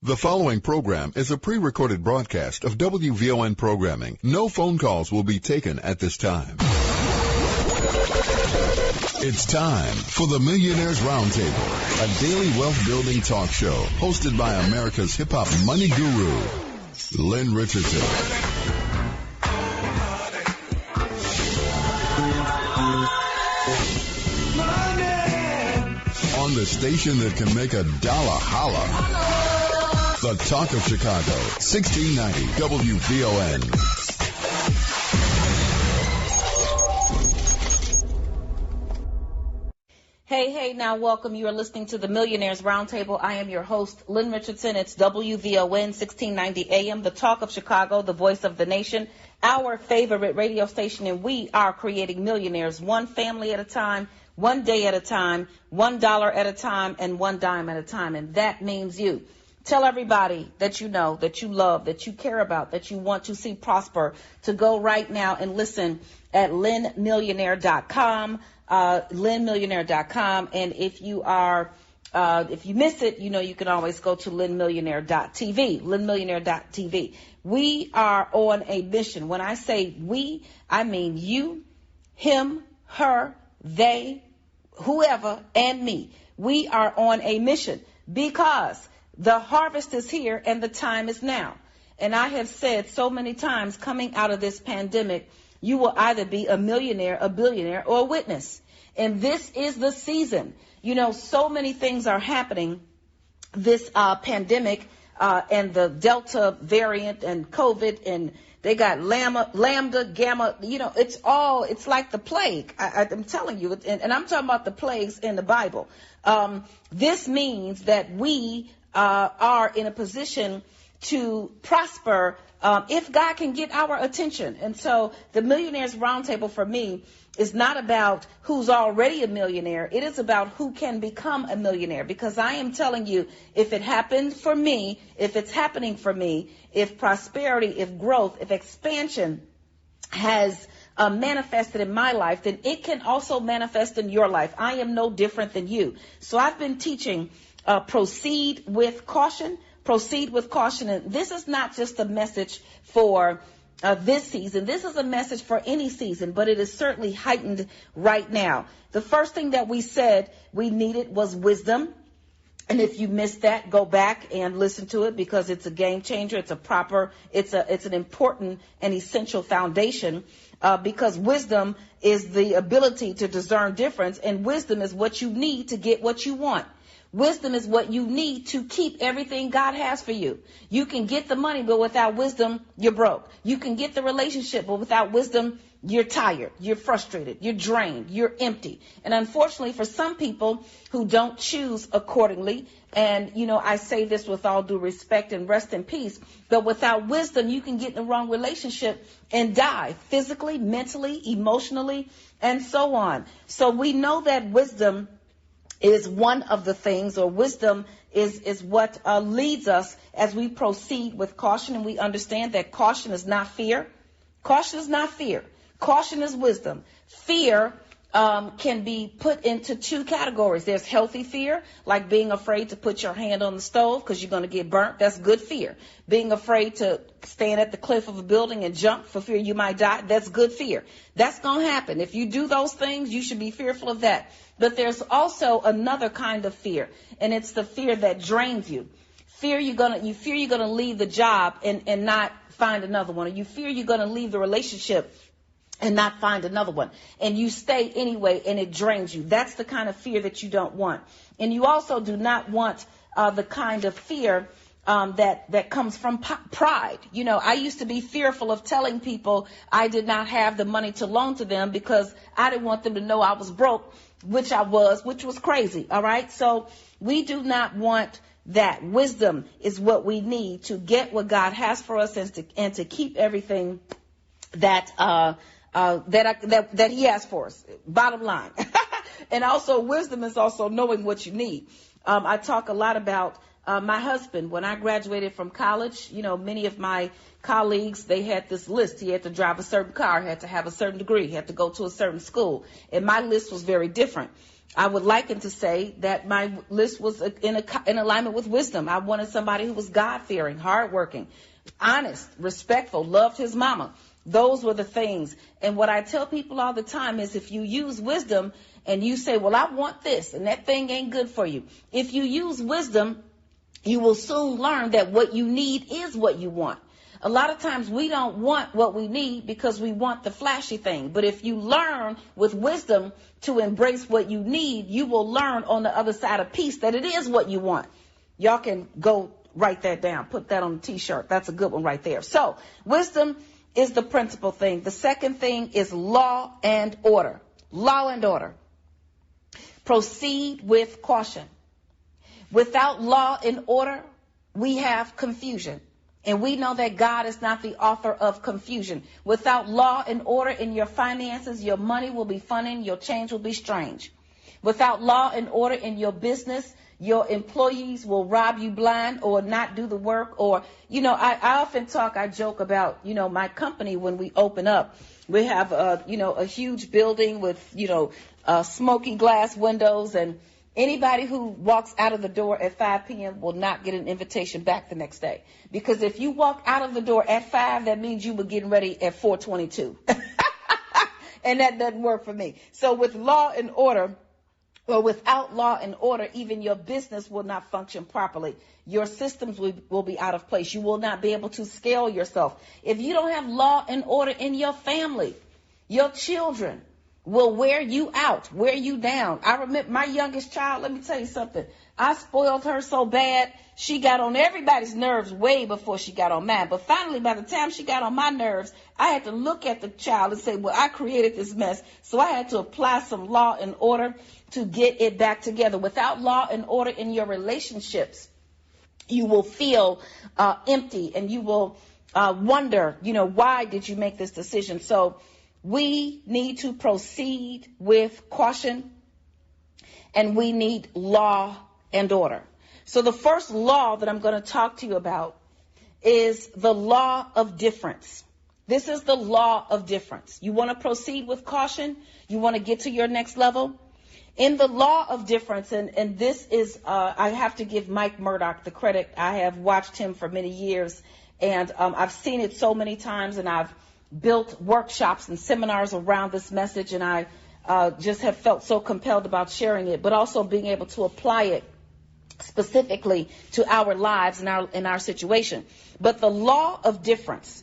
The following program is a pre-recorded broadcast of WVON programming. No phone calls will be taken at this time. It's time for the Millionaires Roundtable, a daily wealth-building talk show hosted by America's hip-hop money guru, Lynn Richardson. On the station that can make a dollar holler. The Talk of Chicago, 1690 WVON. Hey, now welcome. You are listening to the Millionaires Roundtable. I am your host, Lynn Richardson. It's WVON, 1690 AM, the Talk of Chicago, the voice of the nation, our favorite radio station, and we are creating millionaires one family at a time, one day at a time, $1 at a time, and one dime at a time, and that means you. Tell everybody that you know, that you love, that you care about, that you want to see prosper to go right now and listen at lynnmillionaire.com, lynnmillionaire.com. And if you miss it, you can always go to lynnmillionaire.tv, lynnmillionaire.tv. We are on a mission. When I say we, I mean you, him, her, they, whoever, and me. We are on a mission because the harvest is here and the time is now. And I have said so many times coming out of this pandemic, you will either be a millionaire, a billionaire, or a witness. And this is the season. So many things are happening. This pandemic and the Delta variant and COVID, and they got lambda, gamma, it's like the plague. I'm telling you, and I'm talking about the plagues in the Bible. This means that we are in a position to prosper if God can get our attention. And so the Millionaires Roundtable for me is not about who's already a millionaire. It is about who can become a millionaire, because I am telling you, if it happened for me, if it's happening for me, if prosperity, if growth, if expansion has manifested in my life, then it can also manifest in your life. I am no different than you. So I've been teaching proceed with caution. And this is not just a message for this season. This is a message for any season, but it is certainly heightened right now. The first thing that we said we needed was wisdom. And if you missed that, go back and listen to it, because it's a game changer. It's an important and essential foundation, because wisdom is the ability to discern difference, and wisdom is what you need to get what you want. Wisdom is what you need to keep everything God has for you. You can get the money, but without wisdom, you're broke. You can get the relationship, but without wisdom, you're tired, you're frustrated, you're drained, you're empty. And unfortunately, for some people who don't choose accordingly, and, I say this with all due respect and rest in peace, but without wisdom, you can get in the wrong relationship and die physically, mentally, emotionally, and so on. So we know that wisdom is one of the things, or wisdom is what leads us as we proceed with caution. And we understand that caution is not fear. Caution is not fear. Caution is wisdom. Fear can be put into two categories. There's healthy fear, like being afraid to put your hand on the stove because you're going to get burnt. That's good fear. Being afraid to stand at the cliff of a building and jump for fear you might die, that's good fear. That's going to happen. If you do those things, you should be fearful of that. But there's also another kind of fear, and it's the fear that drains you. You fear you're gonna leave the job and not find another one, or you fear you're gonna leave the relationship and not find another one, and you stay anyway, and it drains you. That's the kind of fear that you don't want. And you also do not want the kind of fear that comes from pride. I used to be fearful of telling people I did not have the money to loan to them because I didn't want them to know I was broke, which was crazy. All right. So we do not want that. Wisdom is what we need to get what God has for us, and to keep everything that he has for us. Bottom line. And also wisdom is also knowing what you need. I talk a lot about My husband, when I graduated from college, many of my colleagues, they had this list. He had to drive a certain car, had to have a certain degree, had to go to a certain school. And my list was very different. I would liken to say that my list was in alignment with wisdom. I wanted somebody who was God-fearing, hardworking, honest, respectful, loved his mama. Those were the things. And what I tell people all the time is if you use wisdom and you say, well, I want this, and that thing ain't good for you. If you use wisdom, you will soon learn that what you need is what you want. A lot of times we don't want what we need because we want the flashy thing. But if you learn with wisdom to embrace what you need, you will learn on the other side of peace that it is what you want. Y'all can go write that down. Put that on a T-shirt. That's a good one right there. So wisdom is the principal thing. The second thing is law and order. Law and order. Proceed with caution. Without law and order, we have confusion. And we know that God is not the author of confusion. Without law and order in your finances, your money will be funny, your change will be strange. Without law and order in your business, your employees will rob you blind or not do the work. Or, I often I joke about, my company when we open up. We have, a huge building with, smoky glass windows, and anybody who walks out of the door at 5 p.m. will not get an invitation back the next day. Because if you walk out of the door at 5, that means you were getting ready at 4:22. And that doesn't work for me. So with law and order, or without law and order, even your business will not function properly. Your systems will be out of place. You will not be able to scale yourself. If you don't have law and order in your family, your children will wear you out, wear you down. I remember my youngest child, let me tell you something. I spoiled her so bad, she got on everybody's nerves way before she got on mine. But finally, by the time she got on my nerves, I had to look at the child and say, well, I created this mess. So I had to apply some law and order to get it back together. Without law and order in your relationships, you will feel empty, and you will wonder, why did you make this decision? So we need to proceed with caution, and we need law and order. So the first law that I'm going to talk to you about is the law of difference. This is the law of difference. You want to proceed with caution? You want to get to your next level? In the law of difference, and this is, I have to give Mike Murdoch the credit. I have watched him for many years, and I've seen it so many times, and I've built workshops and seminars around this message, and I just have felt so compelled about sharing it, but also being able to apply it specifically to our lives and in our situation. But the law of difference,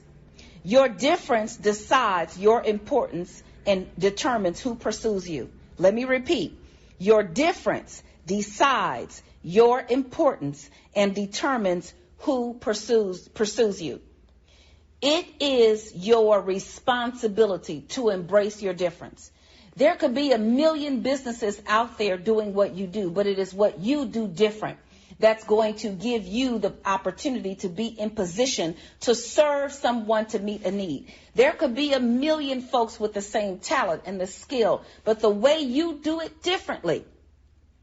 your difference decides your importance and determines who pursues you. Let me repeat. Your difference decides your importance and determines who pursues you. It is your responsibility to embrace your difference. There could be a million businesses out there doing what you do, but it is what you do different that's going to give you the opportunity to be in position to serve someone to meet a need. There could be a million folks with the same talent and the skill, but the way you do it differently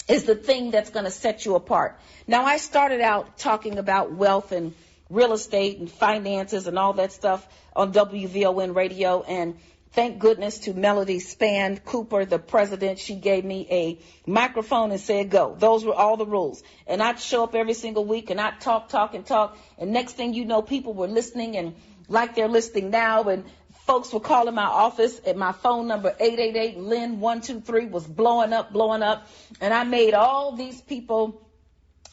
is the thing that's going to set you apart. Now, I started out talking about wealth and real estate and finances and all that stuff on WVON radio, and thank goodness to Melody Span Cooper, the president. She gave me a microphone and said, go. Those were all the rules. And I'd show up every single week, and I'd talk. And next thing you know, people were listening, and like they're listening now. And folks were calling my office, and my phone number, 888-LYN-123, was blowing up. And I made all these people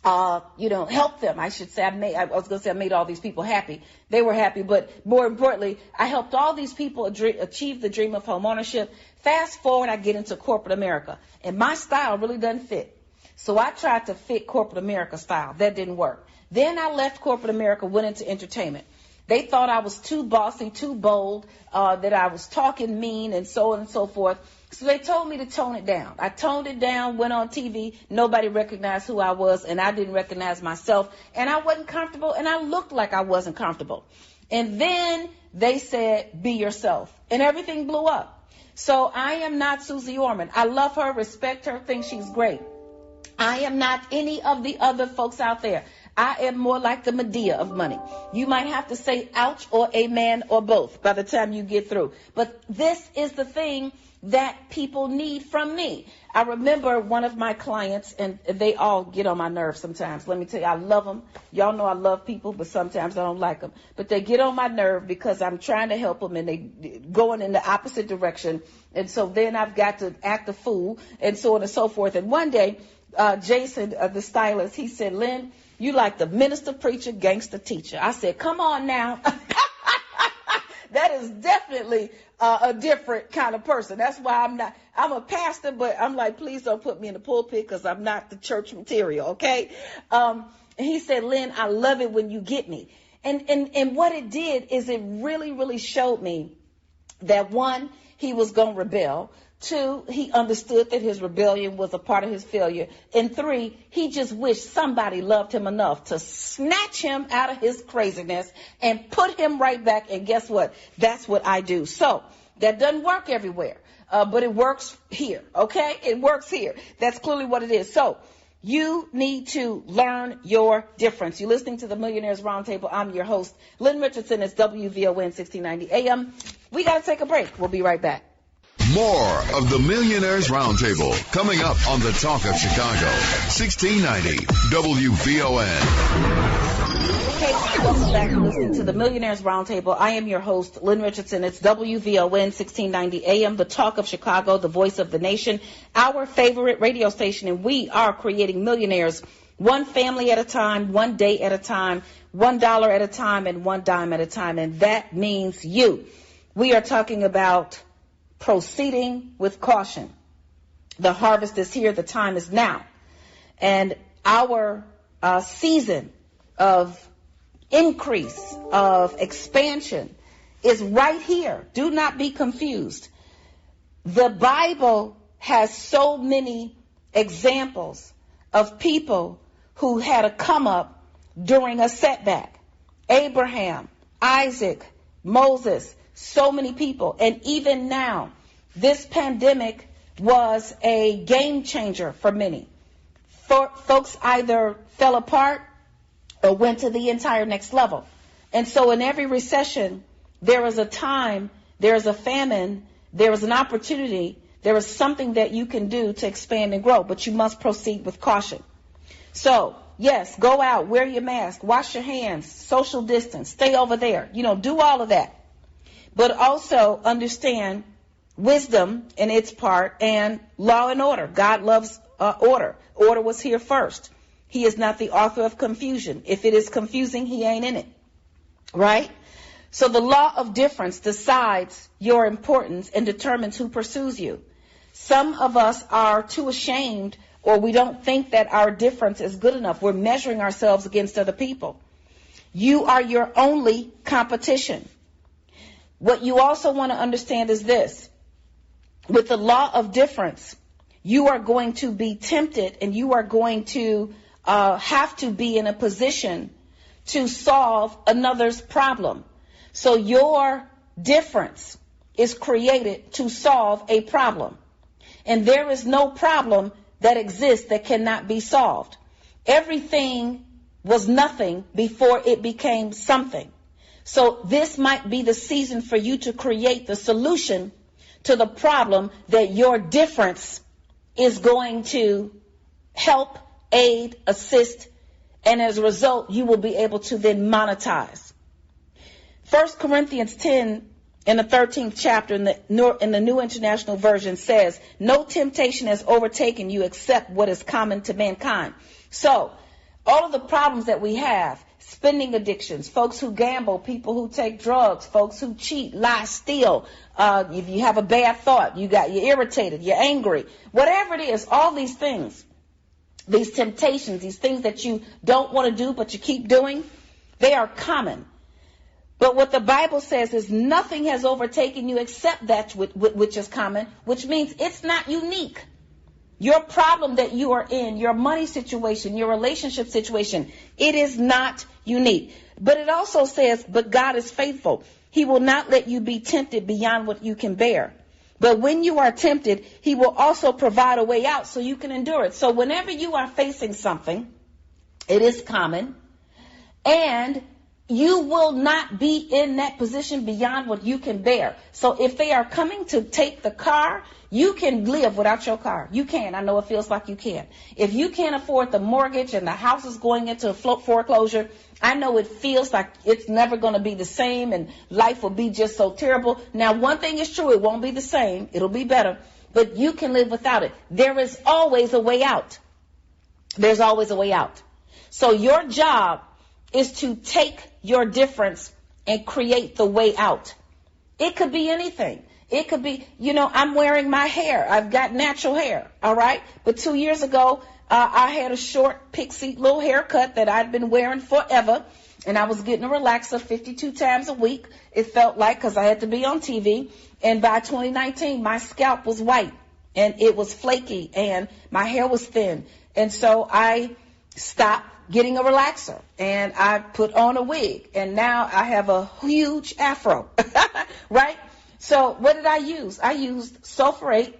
help them. I should say I made all these people happy. They were happy, but more importantly, I helped all these people achieve the dream of home ownership. Fast forward, I get into corporate America, and my style really doesn't fit. So I tried to fit corporate America style. That didn't work. Then I left corporate America, went into entertainment. They thought I was too bossy, too bold, that I was talking mean, and so on and so forth. So they told me to tone it down. I toned it down, went on TV. Nobody recognized who I was, and I didn't recognize myself. And I wasn't comfortable, and I looked like I wasn't comfortable. And then they said, be yourself. And everything blew up. So I am not Susie Orman. I love her, respect her, think she's great. I am not any of the other folks out there. I am more like the Medea of money. You might have to say ouch or amen or both by the time you get through. But this is the thing that people need from me. I remember one of my clients, and they all get on my nerves sometimes. Let me tell you, I love them. Y'all know I love people, but sometimes I don't like them. But they get on my nerve because I'm trying to help them, and they going in the opposite direction. And so then I've got to act a fool, and so on and so forth. And one day, Jason, the stylist, he said, Lynn, you like the minister, preacher, gangster, teacher. I said, come on now. That is definitely a different kind of person. That's why I'm a pastor, but I'm like, please don't put me in the pulpit because I'm not the church material, okay? And he said, Lynn, I love it when you get me. And what it did is it really, really showed me that, one, he was going to rebel. Two, he understood that his rebellion was a part of his failure. And three, he just wished somebody loved him enough to snatch him out of his craziness and put him right back. And guess what? That's what I do. So that doesn't work everywhere, but it works here. Okay? It works here. That's clearly what it is. So you need to learn your difference. You're listening to the Millionaires Roundtable. I'm your host, Lynn Richardson. It's WVON 1690 AM. We got to take a break. We'll be right back. More of the Millionaires Roundtable coming up on the Talk of Chicago, 1690 WVON. Okay, welcome back to listening to the Millionaires Roundtable. I am your host, Lynn Richardson. It's WVON 1690 AM, the Talk of Chicago, the voice of the nation, our favorite radio station, and we are creating millionaires one family at a time, one day at a time, $1 at a time, and one dime at a time, and that means you. We are talking about proceeding with caution. The harvest is here. The time is now. And our season of increase, of expansion is right here. Do not be confused. The Bible has so many examples of people who had a come up during a setback. Abraham, Isaac, Moses, so many people. And even now, this pandemic was a game changer for many. Folks either fell apart or went to the entire next level. And so in every recession, there is a time, there is a famine, there is an opportunity, there is something that you can do to expand and grow, but you must proceed with caution. So, yes, go out, wear your mask, wash your hands, social distance, stay over there, do all of that. But also understand wisdom in its part and law and order. God loves order. Order was here first. He is not the author of confusion. If it is confusing, he ain't in it. Right? So the law of difference decides your importance and determines who pursues you. Some of us are too ashamed, or we don't think that our difference is good enough. We're measuring ourselves against other people. You are your only competition. What you also want to understand is this. With the law of difference, you are going to be tempted and you are going to have to be in a position to solve another's problem. So your difference is created to solve a problem. And there is no problem that exists that cannot be solved. Everything was nothing before it became something. So this might be the season for you to create the solution to the problem that your difference is going to help, aid, assist, and as a result, you will be able to then monetize. 1 Corinthians 10 in the 13th chapter in the New International Version says, no temptation has overtaken you except what is common to mankind. So all of the problems that we have, spending addictions, folks who gamble, people who take drugs, folks who cheat, lie, steal, if you have a bad thought, you're irritated, you're angry, whatever it is, all these things, these temptations, these things that you don't want to do but you keep doing, they are common. But what the Bible says is nothing has overtaken you except that which is common, which means it's not unique. Your problem that you are in, your money situation, your relationship situation, it is not unique. But it also says, but God is faithful. He will not let you be tempted beyond what you can bear. But when you are tempted, he will also provide a way out so you can endure it. So whenever you are facing something, it is common. And you will not be in that position beyond what you can bear. So if they are coming to take the car, you can live without your car. You can. I know it feels like you can. If you can't afford the mortgage and the house is going into foreclosure, I know it feels like it's never going to be the same and life will be just so terrible. Now, one thing is true. It won't be the same. It'll be better. But you can live without it. There is always a way out. There's always a way out. So your job is to take your difference and create the way out. It could be anything. It could be, I'm wearing my hair. I've got natural hair, all right? But 2 years ago, I had a short pixie little haircut that I'd been wearing forever, and I was getting a relaxer 52 times a week, it felt like, because I had to be on TV. And by 2019, my scalp was white, and it was flaky, and my hair was thin. And so I stopped getting a relaxer, and I put on a wig, and now I have a huge afro, right? So what did I use? I used sulfurate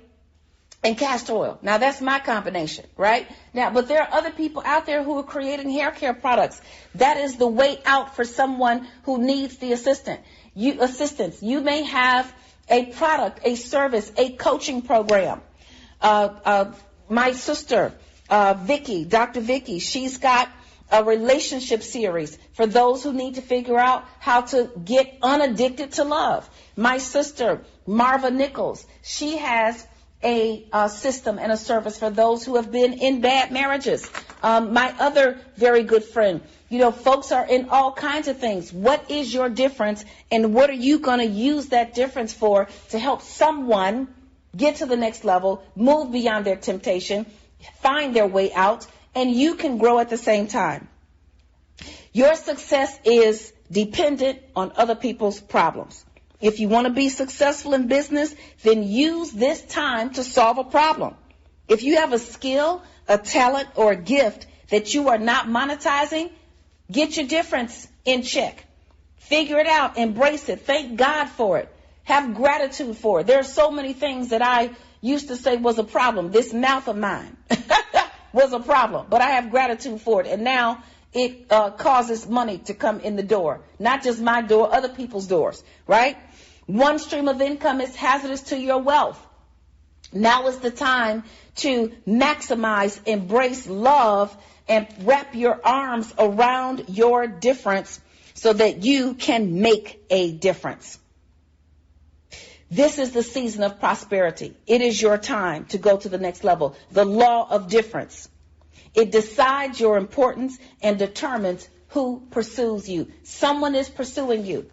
and castor oil. Now that's my combination, right? Now, but there are other people out there who are creating hair care products. That is the way out for someone who needs the assistance. You may have a product, a service, a coaching program. My sister, Vicky, Dr. Vicky, she's got a relationship series for those who need to figure out how to get unaddicted to love. My sister, Marva Nichols, she has a system and a service for those who have been in bad marriages. My other very good friend, folks are in all kinds of things. What is your difference, and what are you going to use that difference for to help someone get to the next level, move beyond their temptation, find their way out, and you can grow at the same time. Your success is dependent on other people's problems. If you want to be successful in business, then use this time to solve a problem. If you have a skill, a talent, or a gift that you are not monetizing, get your difference in check. Figure it out. Embrace it. Thank God for it. Have gratitude for it. There are so many things that I used to say was a problem. This mouth of mine was a problem, but I have gratitude for it. And now it causes money to come in the door. Not just my door, other people's doors, right? One stream of income is hazardous to your wealth. Now is the time to maximize, embrace love, and wrap your arms around your difference so that you can make a difference. This is the season of prosperity. It is your time to go to the next level. The law of difference. It decides your importance and determines who pursues you. Someone is pursuing you.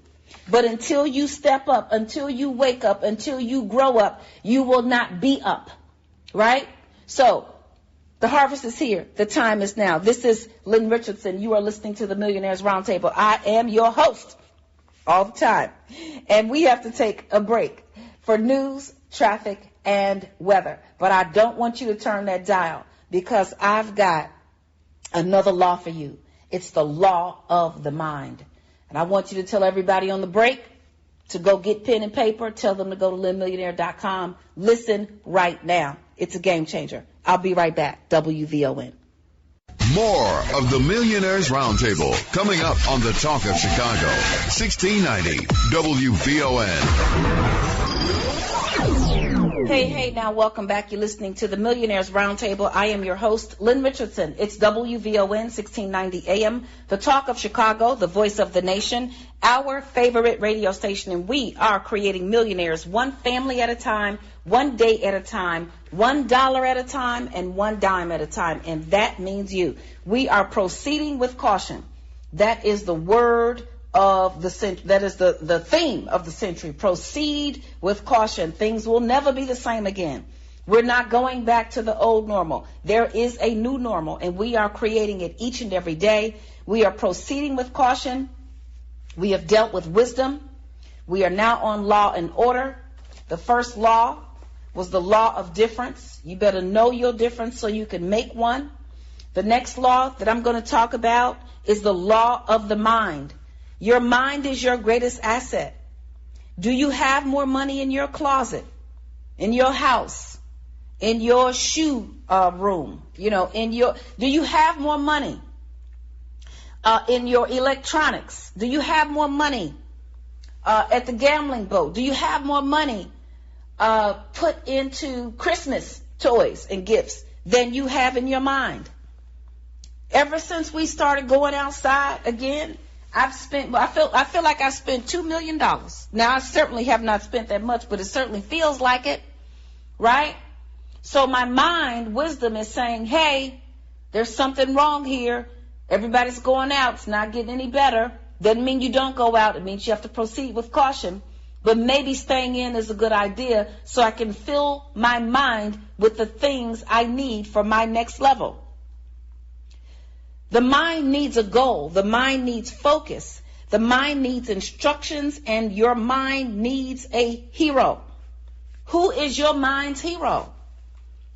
But until you step up, until you wake up, until you grow up, you will not be up. Right? So, the harvest is here. The time is now. This is Lynn Richardson. You are listening to the Millionaires Roundtable. I am your host all the time. And we have to take a break for news, traffic, and weather. But I don't want you to turn that dial, because I've got another law for you. It's the law of the mind. And I want you to tell everybody on the break to go get pen and paper. Tell them to go to LynnMillionaire.com. Listen right now. It's a game changer. I'll be right back. WVON. More of the Millionaires Roundtable coming up on the Talk of Chicago. 1690 WVON. Hey, now welcome back. You're listening to the Millionaires Roundtable. I am your host, Lynn Richardson. It's WVON 1690 AM, the Talk of Chicago, the voice of the nation, our favorite radio station, and we are creating millionaires one family at a time, one day at a time, $1 at a time, and one dime at a time, and that means you. We are proceeding with caution. That is the word of the century. That is the theme of the century. Proceed with caution. Things will never be the same again. We're not going back to the old normal. There is a new normal, and we are creating it each and every day. We are proceeding with caution. We have dealt with wisdom. We are now on law and order. The first law was the law of difference. You better know your difference so you can make one. The next law that I'm going to talk about is the law of the mind. Your mind is your greatest asset. Do you have more money in your closet, in your house, in your shoe room? Do you have more money? in your electronics? Do you have more money at the gambling boat? Do you have more money put into Christmas toys and gifts than you have in your mind? Ever since we started going outside again, I feel like I spent $2 million. Now, I certainly have not spent that much, but it certainly feels like it, right? So my mind, wisdom, is saying, hey, there's something wrong here. Everybody's going out. It's not getting any better. Doesn't mean you don't go out. It means you have to proceed with caution. But maybe staying in is a good idea so I can fill my mind with the things I need for my next level. The mind needs a goal. The mind needs focus. The mind needs instructions, and your mind needs a hero. Who is your mind's hero?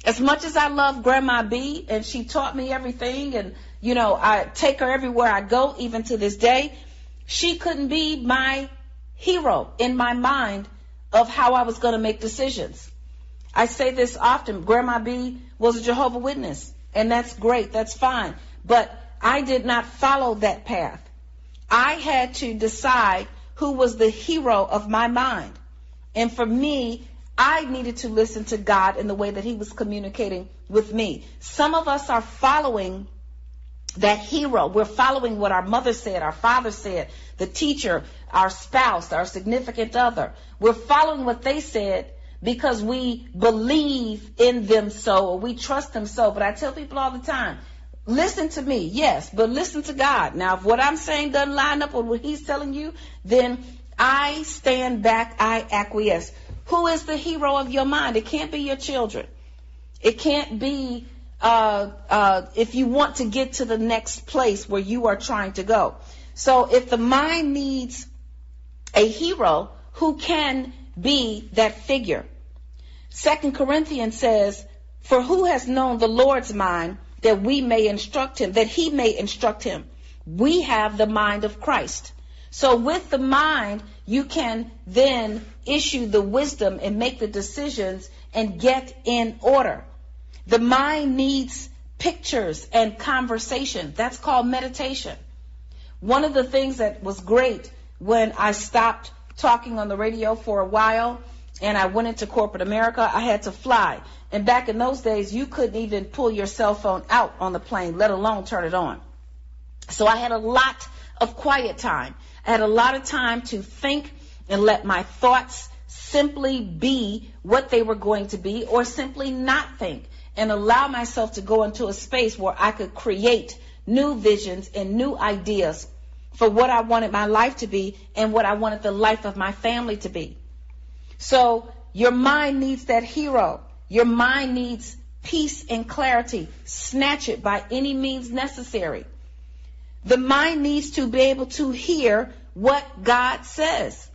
As much as I love Grandma B, and she taught me everything, and, you know, I take her everywhere I go, even to this day, she couldn't be my hero in my mind of how I was going to make decisions. I say this often. Grandma B was a Jehovah's Witness, and that's great. That's fine. But I did not follow that path. I had to decide who was the hero of my mind. And for me, I needed to listen to God in the way that he was communicating with me. Some of us are following that hero. We're following what our mother said, our father said, the teacher, our spouse, our significant other. We're following what they said because we believe in them so, or we trust them so. But I tell people all the time, listen to me, yes, but listen to God. Now, if what I'm saying doesn't line up with what he's telling you, then I stand back, I acquiesce. Who is the hero of your mind? It can't be your children. It can't be if you want to get to the next place where you are trying to go. So if the mind needs a hero, who can be that figure? 2 Corinthians says, for who has known the Lord's mind that we may instruct him, that he may instruct him? We have the mind of Christ. So with the mind, you can then issue the wisdom and make the decisions and get in order. The mind needs pictures and conversation. That's called meditation. One of the things that was great when I stopped talking on the radio for a while and I went into corporate America, I had to fly. And back in those days, you couldn't even pull your cell phone out on the plane, let alone turn it on. So I had a lot of quiet time. I had a lot of time to think and let my thoughts simply be what they were going to be, or simply not think, and allow myself to go into a space where I could create new visions and new ideas for what I wanted my life to be and what I wanted the life of my family to be. So your mind needs that hero. Your mind needs peace and clarity. Snatch it by any means necessary. The mind needs to be able to hear what God says.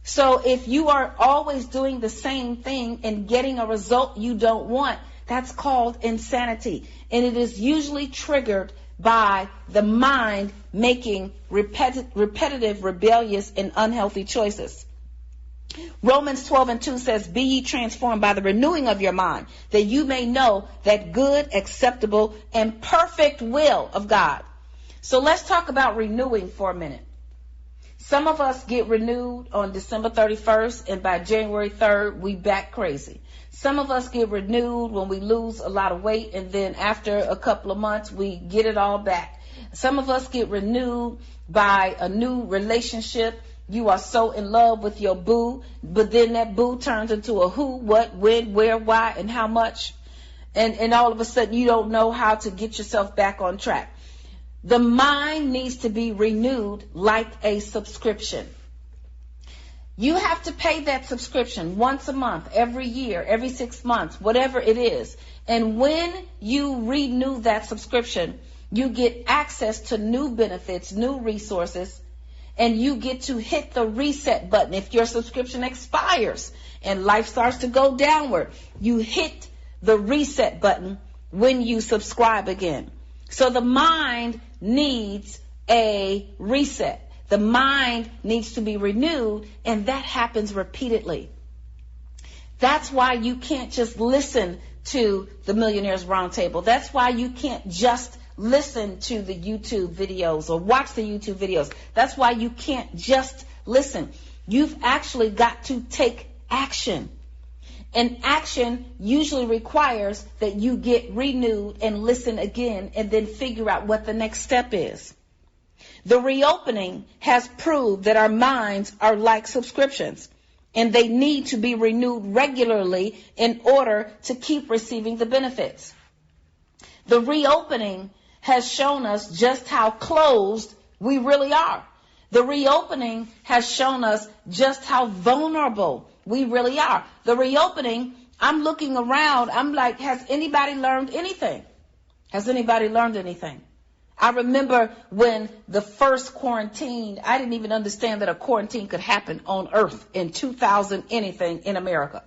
So if you are always doing the same thing and getting a result you don't want, that's called insanity. And it is usually triggered by the mind making repetitive, rebellious, and unhealthy choices. Romans 12:2 says, be ye transformed by the renewing of your mind, that you may know that good, acceptable, and perfect will of God. So let's talk about renewing for a minute. Some of us get renewed on December 31st, and by January 3rd, we back crazy. Some of us get renewed when we lose a lot of weight, and then after a couple of months, we get it all back. Some of us get renewed by a new relationship. You are so in love with your boo, but then that boo turns into a who, what, when, where, why, and how much. And all of a sudden, you don't know how to get yourself back on track. The mind needs to be renewed like a subscription. You have to pay that subscription once a month, every year, every 6 months, whatever it is. And when you renew that subscription, you get access to new benefits, new resources, and you get to hit the reset button. If your subscription expires and life starts to go downward, you hit the reset button when you subscribe again. So the mind needs a reset. The mind needs to be renewed, and that happens repeatedly. That's why you can't just listen to the Millionaires Roundtable. That's why you can't just listen to the YouTube videos or watch the YouTube videos. That's why you can't just listen. You've actually got to take action. And action usually requires that you get renewed and listen again and then figure out what the next step is. The reopening has proved that our minds are like subscriptions, and they need to be renewed regularly in order to keep receiving the benefits. The reopening has shown us just how closed we really are. The reopening has shown us just how vulnerable we really are. The reopening, I'm looking around, I'm like, has anybody learned anything? Has anybody learned anything? I remember when the first quarantine, I didn't even understand that a quarantine could happen on Earth in 2000 anything in America.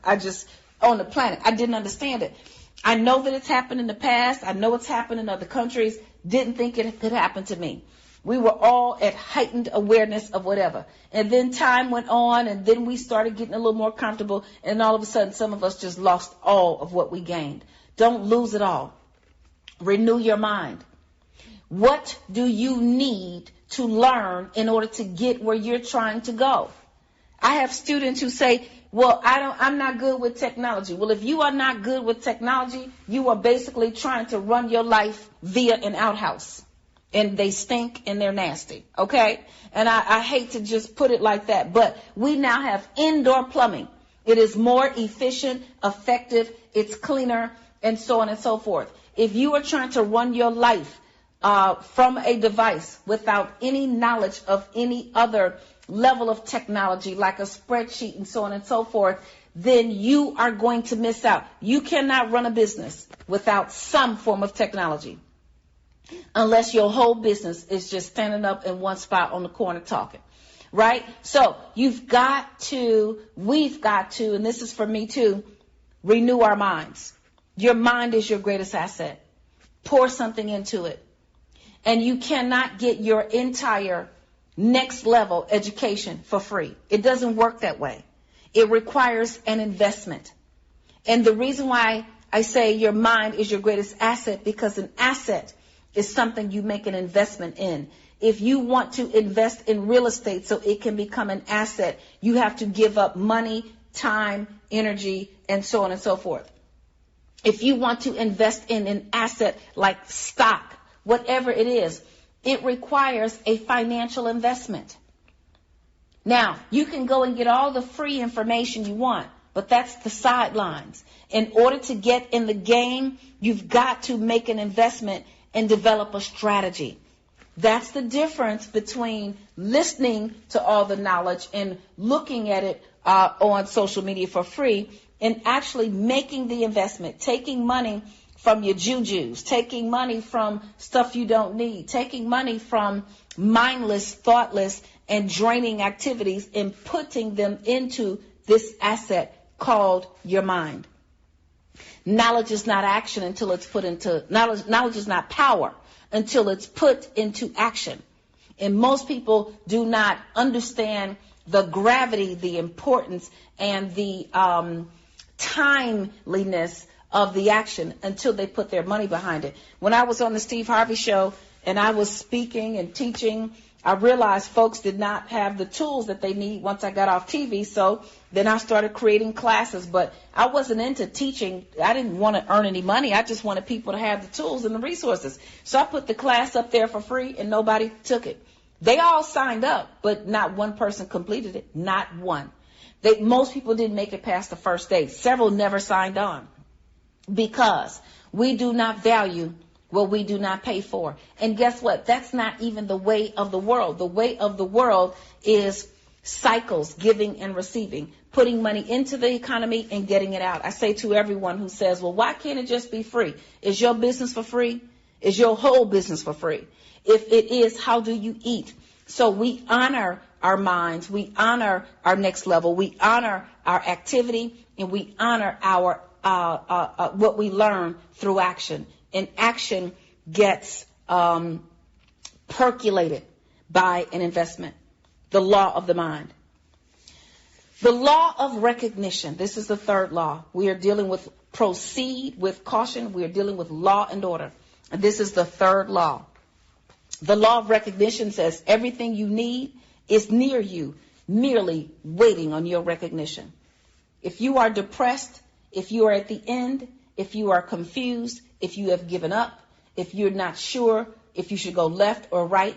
On the planet, I didn't understand it. I know that it's happened in the past. I know it's happened in other countries. Didn't think it could happen to me. We were all at heightened awareness of whatever. And then time went on, and then we started getting a little more comfortable, and all of a sudden some of us just lost all of what we gained. Don't lose it all. Renew your mind. What do you need to learn in order to get where you're trying to go? I have students who say, well, I'm not good with technology. Well, if you are not good with technology, you are basically trying to run your life via an outhouse. And they stink and they're nasty, okay? And I hate to just put it like that, but we now have indoor plumbing. It is more efficient, effective, it's cleaner, and so on and so forth. If you are trying to run your life from a device without any knowledge of any other level of technology, like a spreadsheet and so on and so forth, then you are going to miss out. You cannot run a business without some form of technology, unless your whole business is just standing up in one spot on the corner talking, right? So we've got to, and this is for me too, renew our minds. Your mind is your greatest asset. Pour something into it. And you cannot get your entire next level education for free. It doesn't work that way. It requires an investment. And the reason why I say your mind is your greatest asset, because an asset is something you make an investment in. If you want to invest in real estate so it can become an asset, you have to give up money, time, energy, and so on and so forth. If you want to invest in an asset like stock, whatever it is, it requires a financial investment. Now, you can go and get all the free information you want, but that's the sidelines. In order to get in the game, you've got to make an investment and develop a strategy. That's the difference between listening to all the knowledge and looking at it on social media for free, and actually making the investment, taking money from your jujus, taking money from stuff you don't need, taking money from mindless, thoughtless, and draining activities and putting them into this asset called your mind. Knowledge is not action until it's put into, knowledge is not power until it's put into action. And most people do not understand the gravity, the importance, and the timeliness of the action until they put their money behind it. When I was on the Steve Harvey show and I was speaking and teaching, I realized folks did not have the tools that they need once I got off TV. So then I started creating classes, but I wasn't into teaching. I didn't want to earn any money. I just wanted people to have the tools and the resources. So I put the class up there for free and nobody took it. They all signed up, but not one person completed it. Not one. Most people didn't make it past the first day. Several never signed on because we do not value what we do not pay for. And guess what? That's not even the way of the world. The way of the world is cycles, giving and receiving, putting money into the economy and getting it out. I say to everyone who says, well, why can't it just be free? Is your business for free? Is your whole business for free? If it is, how do you eat? So we honor our minds. We honor our next level. We honor our activity, and we honor our what we learn through action. And action gets percolated by an investment. The law of the mind. The law of recognition. This is the third law. We are dealing with proceed with caution. We are dealing with law and order. This is the third law. The law of recognition says everything you need is near you, merely waiting on your recognition. If you are depressed, if you are at the end, if you are confused, if you have given up, if you're not sure if you should go left or right,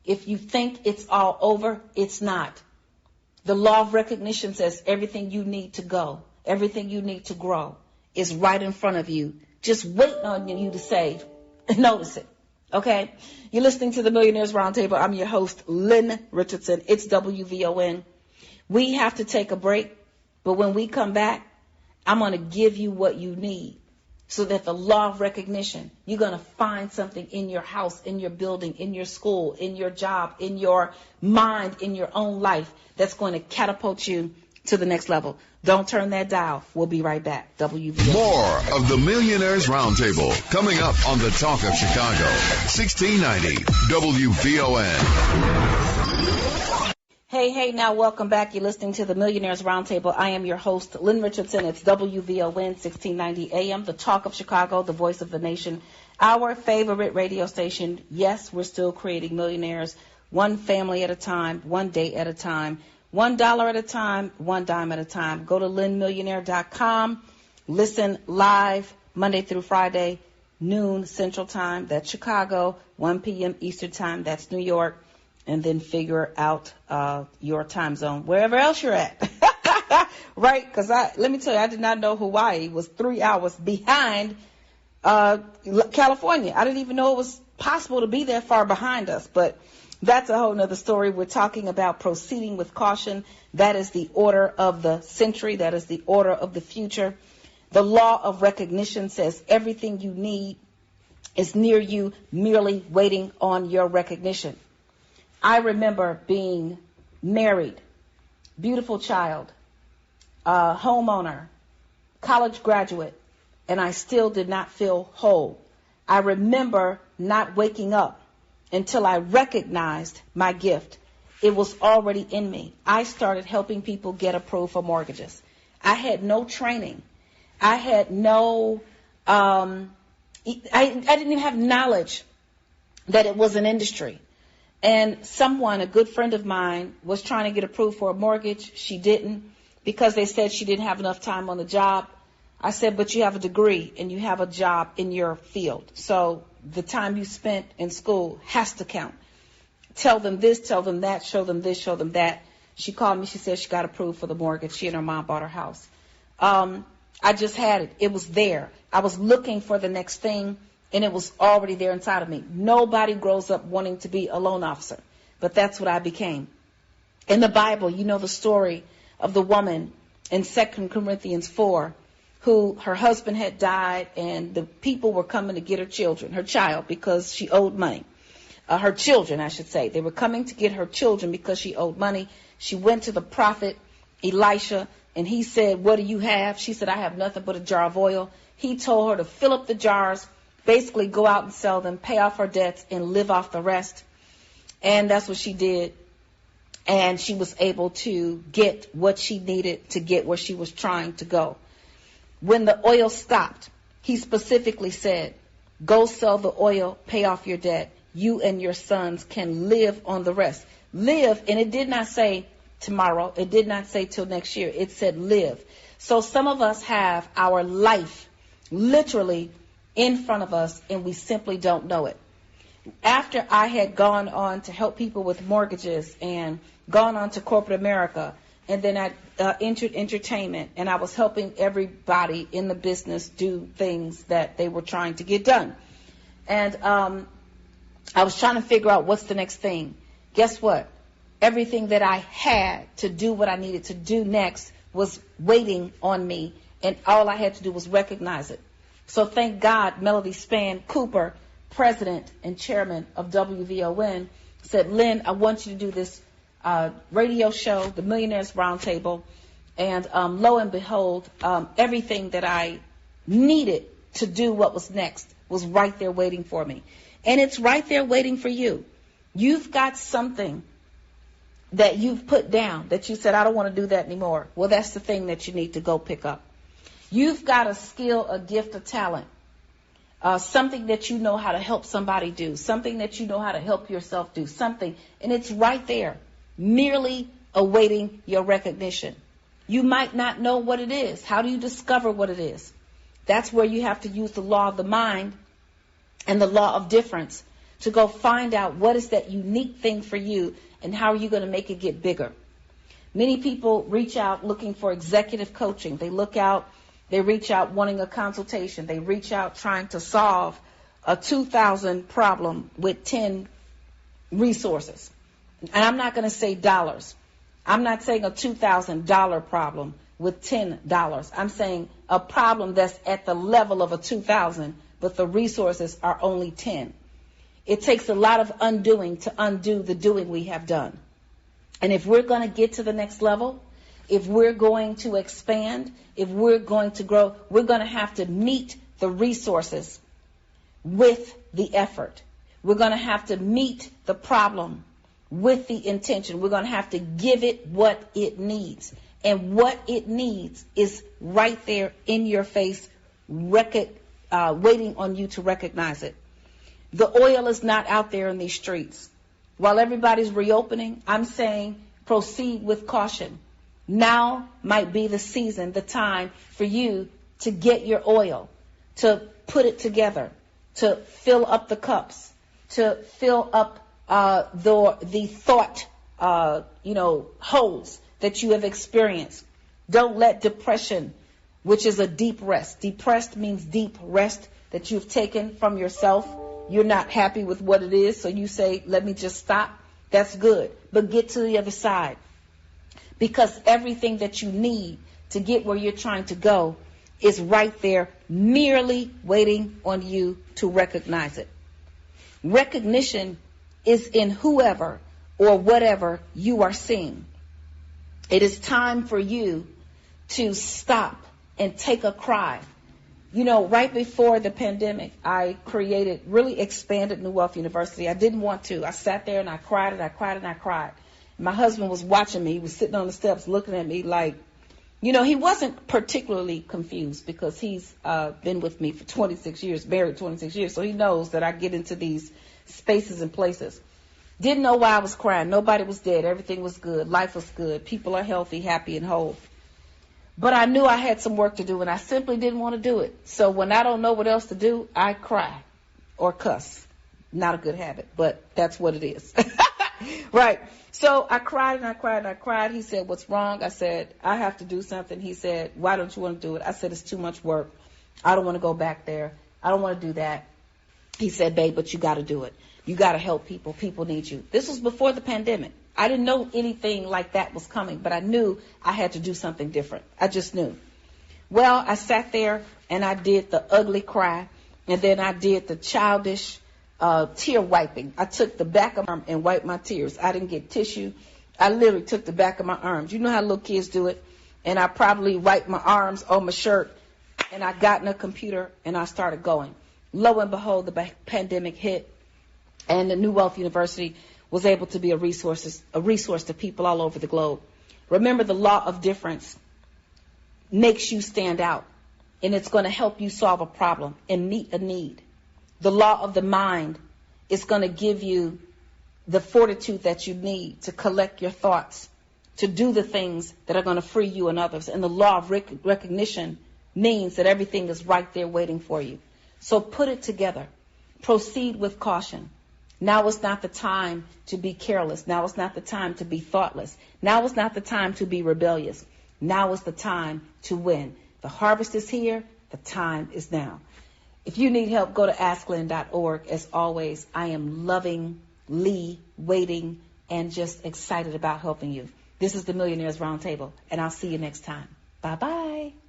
if you think it's all over, it's not. The law of recognition says everything you need to go, everything you need to grow is right in front of you, just waiting on you to say, notice it. Okay? You're listening to the Millionaires Roundtable. I'm your host, Lynn Richardson. It's WVON. We have to take a break, but when we come back, I'm going to give you what you need so that the law of recognition, you're going to find something in your house, in your building, in your school, in your job, in your mind, in your own life that's going to catapult you to the next level. Don't turn that dial. We'll be right back. WVON. More of the Millionaires Roundtable coming up on the Talk of Chicago, 1690 WVON. Hey, now welcome back. You're listening to the Millionaires Roundtable. I am your host, Lynn Richardson. It's WVON 1690 AM, the Talk of Chicago, the voice of the nation, our favorite radio station. Yes, we're still creating millionaires, one family at a time, one day at a time, $1 at a time, one dime at a time. Go to lynnmillionaire.com. Listen live Monday through Friday, noon Central Time. That's Chicago, 1 p.m. Eastern Time. That's New York. And then figure out your time zone, wherever else you're at. Right? Because let me tell you, I did not know Hawaii was 3 hours behind California. I didn't even know it was possible to be that far behind us. But that's a whole nother story. We're talking about proceeding with caution. That is the order of the century. That is the order of the future. The law of recognition says everything you need is near you, merely waiting on your recognition. I remember being married, beautiful child, homeowner, college graduate, and I still did not feel whole. I remember not waking up until I recognized my gift. It was already in me. I started helping people get approved for mortgages. I had no training. I had no, I didn't even have knowledge that it was an industry. And someone, a good friend of mine, was trying to get approved for a mortgage. She didn't because they said she didn't have enough time on the job. I said, but you have a degree and you have a job in your field. So the time you spent in school has to count. Tell them this, tell them that, show them this, show them that. She called me. She said she got approved for the mortgage. She and her mom bought her house. I just had it. It was there. I was looking for the next thing. And it was already there inside of me. Nobody grows up wanting to be a loan officer, but that's what I became. In the Bible, you know the story of the woman in 2 Corinthians 4, who her husband had died, and the people were coming to get her child, because she owed money. Her children, I should say. They were coming to get her children because she owed money. She went to the prophet Elisha, and he said, what do you have? She said, I have nothing but a jar of oil. He told her to fill up the jars, basically go out and sell them, pay off her debts, and live off the rest. And that's what she did. And she was able to get what she needed to get where she was trying to go. When the oil stopped, he specifically said, go sell the oil, pay off your debt. You and your sons can live on the rest. Live, and it did not say tomorrow. It did not say till next year. It said live. So some of us have our life literally in front of us, and we simply don't know it. After I had gone on to help people with mortgages and gone on to corporate America, and then I entered entertainment, and I was helping everybody in the business do things that they were trying to get done. And I was trying to figure out what's the next thing. Guess what? Everything that I had to do what I needed to do next was waiting on me, and all I had to do was recognize it. So thank God Melody Spann Cooper, president and chairman of WVON, said, Lynn, I want you to do this radio show, the Millionaires Roundtable. And lo and behold, everything that I needed to do what was next was right there waiting for me. And it's right there waiting for you. You've got something that you've put down that you said, I don't want to do that anymore. Well, that's the thing that you need to go pick up. You've got a skill, a gift, a talent something that you know how to help somebody do, something that you know how to help yourself do, something, and it's right there, merely awaiting your recognition. You might not know what it is. How do you discover what it is? That's where you have to use the law of the mind and the law of difference to go find out what is that unique thing for you and how are you going to make it get bigger. Many people reach out looking for executive coaching. They reach out wanting a consultation. They reach out trying to solve a 2,000 problem with 10 resources. And I'm not going to say dollars. I'm not saying a $2,000 problem with $10. I'm saying a problem that's at the level of a 2,000, but the resources are only 10. It takes a lot of undoing to undo the doing we have done. And if we're going to get to the next level, if we're going to expand, if we're going to grow, we're going to have to meet the resources with the effort. We're going to have to meet the problem with the intention. We're going to have to give it what it needs. And what it needs is right there in your face, waiting on you to recognize it. The oil is not out there in these streets. While everybody's reopening, I'm saying proceed with caution. Now might be the season, the time for you to get your oil, to put it together, to fill up the cups, to fill up the thought, holes that you have experienced. Don't let depression, which is a deep rest. Depressed means deep rest that you've taken from yourself. You're not happy with what it is, so you say, let me just stop. That's good. But get to the other side. Because everything that you need to get where you're trying to go is right there, merely waiting on you to recognize it. Recognition is in whoever or whatever you are seeing. It is time for you to stop and take a cry. Right before the pandemic, I really expanded New Wealth University. I didn't want to. I sat there and I cried and I cried and I cried. My husband was watching me. He was sitting on the steps looking at me like, he wasn't particularly confused because he's been with me for 26 years, married 26 years. So he knows that I get into these spaces and places. Didn't know why I was crying. Nobody was dead. Everything was good. Life was good. People are healthy, happy, and whole. But I knew I had some work to do, and I simply didn't want to do it. So when I don't know what else to do, I cry or cuss. Not a good habit, but that's what it is. Right. So I cried and I cried and I cried. He said, what's wrong? I said, I have to do something. He said, why don't you want to do it? I said, it's too much work. I don't want to go back there. I don't want to do that. He said, babe, but you got to do it. You got to help people. People need you. This was before the pandemic. I didn't know anything like that was coming, but I knew I had to do something different. I just knew. Well, I sat there and I did the ugly cry, and then I did the childish tear wiping. I took the back of my arm and wiped my tears. I didn't get tissue. I literally took the back of my arms. You know how little kids do it? And I probably wiped my arms on my shirt, and I got in a computer and I started going. Lo and behold, the pandemic hit, and the New Wealth University was able to be a resource to people all over the globe. Remember, the law of difference makes you stand out, and it's going to help you solve a problem and meet a need. The law of the mind is going to give you the fortitude that you need to collect your thoughts, to do the things that are going to free you and others. And the law of recognition means that everything is right there waiting for you. So put it together. Proceed with caution. Now is not the time to be careless. Now is not the time to be thoughtless. Now is not the time to be rebellious. Now is the time to win. The harvest is here. The time is now. If you need help, go to asklyn.org. As always, I am lovingly waiting and just excited about helping you. This is the Millionaires Roundtable, and I'll see you next time. Bye-bye.